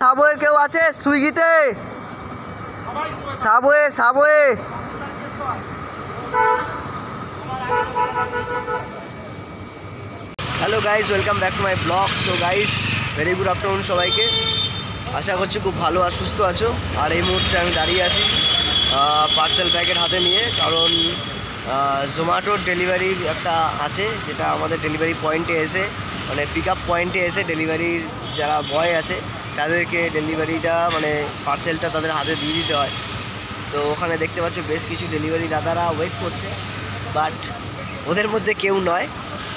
সাবওয়ের কেউ আছে সুইগিতে? Subway Subway hello guys, welcome back to my blog. So guys, very good afternoon সবাইকে। আশা করছি খুব ভালো আর সুস্থ আছো। আর এই মুহূর্তে আমি দাঁড়িয়ে আছি পার্সেল প্যাকেট হাতে নিয়ে, কারণ জোম্যাটোর ডেলিভারি একটা আছে, যেটা আমাদের ডেলিভারি পয়েন্টে এসে, মানে পিক আপ পয়েন্টে এসে ডেলিভারির যারা বয় আছে তাদেরকে ডেলিভারিটা, মানে পার্সেলটা তাদের হাতে দিয়ে দিতে হয়। তো ওখানে দেখতে পাচ্ছ বেশ কিছু ডেলিভারি দাদারা ওয়েট করছে, বাট ওদের মধ্যে কেউ নয়,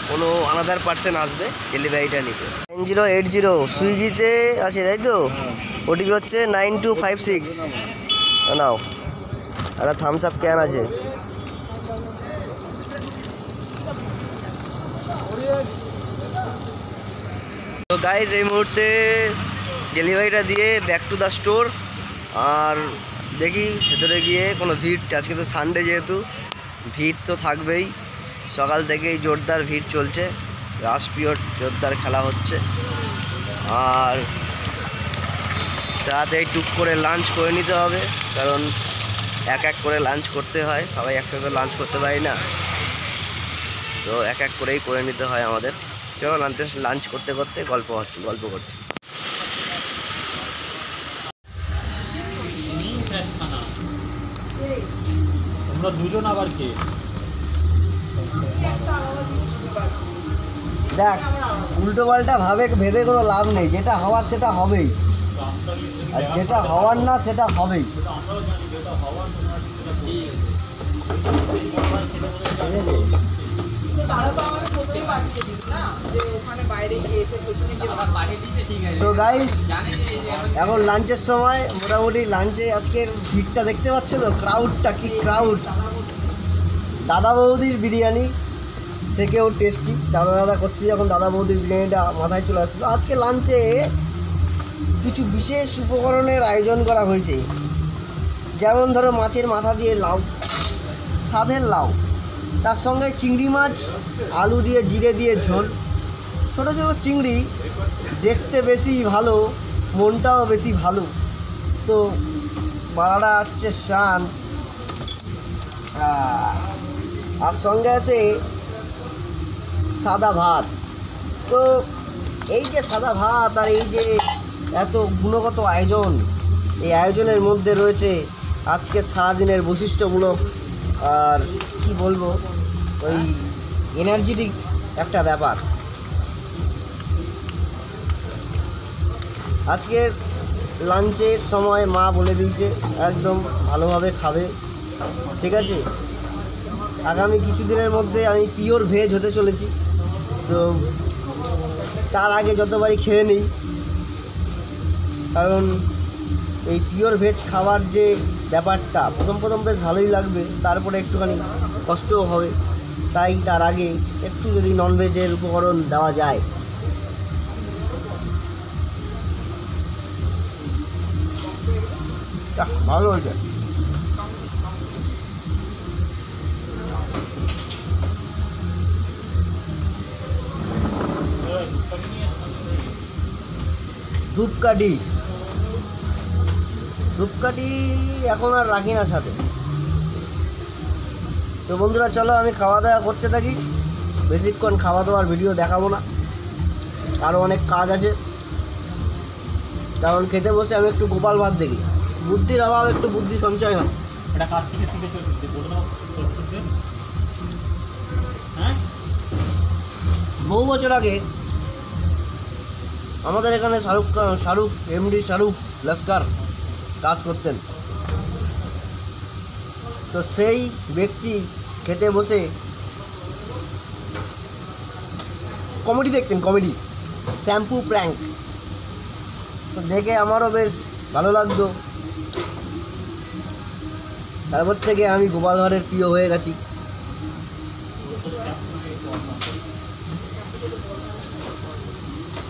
কোনো আনাদার পার্সন আসবে ডেলিভারিটা নিতে। 9080 সুইগিতে আছে, তাই তো? ওটিপি হচ্ছে 9256। নাও, একটা থামস আপ ক্যান আছে। তো গাইজ, এই মুহূর্তে ডেলিভারিটা দিয়ে ব্যাক টু দ্য স্টোর। আর দেখি ভেতরে গিয়ে কোনো ভিড়, আজকে তো সানডে যেহেতু ভিড় তো থাকবেই। সকাল থেকেই জোরদার ভিড় চলছে, রাশ পিরিয়ড জোরদার খেলা হচ্ছে। আর তাড়াতাড়ি টুক করে লাঞ্চ করে নিতে হবে, কারণ এক এক করে লাঞ্চ করতে হয়, সবাই একসাথে লাঞ্চ করতে পারি না, তো এক এক করেই করে নিতে হয় আমাদের। চলো লাঞ্চ করতে করতে গল্প করছি। তোমরা দুজন আবার কে? দেখ, উল্টো পাল্টা ভেবে কোনো লাভ নেই। যেটা হওয়ার সেটা হবেই, আর যেটা হওয়ার না সেটা হবেই। সো গাইস, এখন লাঞ্চের সময়, মোটামুটি লাঞ্চে আজকের ভিড়টা দেখতে পাচ্ছ তো, ক্রাউডটা কি ক্রাউড। দাদা বৌদির বিরিয়ানি থেকেও টেস্টি, দাদা করছি যখন দাদা বৌদির বিরিয়ানিটা মাথায় চলে আসলো। আজকে লাঞ্চে কিছু বিশেষ উপকরণের আয়োজন করা হয়েছে, যেমন ধরো মাছের মাথা দিয়ে লাউ, স্বাদের লাউ, তার সঙ্গে চিংড়ি মাছ আলু দিয়ে জিরে দিয়ে ঝোল। ছোটো ছোটো চিংড়ি, দেখতে বেশি ভালো, মনটাও বেশি ভালো। তো বাড়াটা হচ্ছে শান। আর সঙ্গে আছে সাদা ভাত। তো এই যে সাদা ভাত আর এই যে এত গুণগত আয়োজন, এই আয়োজনের মধ্যে রয়েছে আজকে সারাদিনের বৈশিষ্ট্যমূলক আর কি বলবো, ওই এনার্জেটিক একটা ব্যাপার। আজকের লাঞ্চের সময় মা বলে দিয়েছে একদম ভালোভাবে খাবে, ঠিক আছে? আগামী কিছুদিনের মধ্যে আমি পিওর ভেজ হতে চলেছি, তো তার আগে যতবারই খেয়ে নিই, কারণ এই পিওর ভেজ খাওয়ার যে ব্যাপারটা প্রথম বেশ ভালোই লাগবে, তারপরে একটুখানি কষ্টও হবে। তাই তার আগে একটু যদি ননভেজের উপকরণ দেওয়া যায়। ভালো হয়েছে। ধূপকাঠি এখন আর রাখি না সাথে। তো বন্ধুরা, চলো আমি খাওয়া দাওয়া করতে থাকি। বেশিক্ষণ খাওয়া দাওয়ার ভিডিও দেখাবো না, আরও অনেক কাজ আছে। কারণ খেতে বসে আমি একটু গোপাল ভাত দেখি, বুদ্ধির অভাব, একটু বুদ্ধি সঞ্চয় হয়। এটা কার থেকে শিখেছো? বহু বছর আগে আমাদের এখানে এমডি শাহরুখ লস্কর কাজ করতেন। তো সেই ব্যক্তি খেতে বসে কমেডি দেখতেন, কমেডি, শ্যাম্পু প্র্যাঙ্ক। তো দেখে আমারও বেশ ভালো লাগতো, তারপর থেকে আমি গোপাল ভাঁড়ের প্রিয় হয়ে গেছি।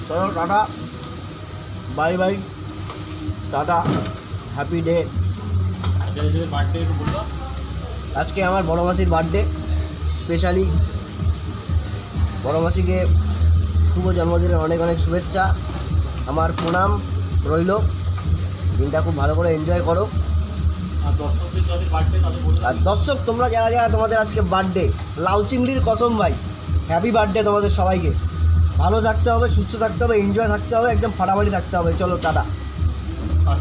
চলো tata, bye bye, tata, happy day. আজকে আমার বড় মাসির বার্থডে, স্পেশালি বড় মাসিকে শুভ জন্মদিনের অনেক অনেক শুভেচ্ছা, আমার প্রণাম। রইলো। দিনটা খুব ভালো করে এনজয় করো। আর দর্শকদের যাদের বার্থডে তাদের বলে আর দর্শক তোমরা যারা যারা তোমাদের আজকে বার্থডে, লাউ চিংড়ির কসম ভাই, হ্যাপি বার্থডে তোমাদের সবাইকে। ভালো থাকতে হবে, সুস্থ থাকতে হবে, এনজয় থাকতে হবে, একদম ফাটাফাটি থাকতে হবে। চলো টাটা। দাও।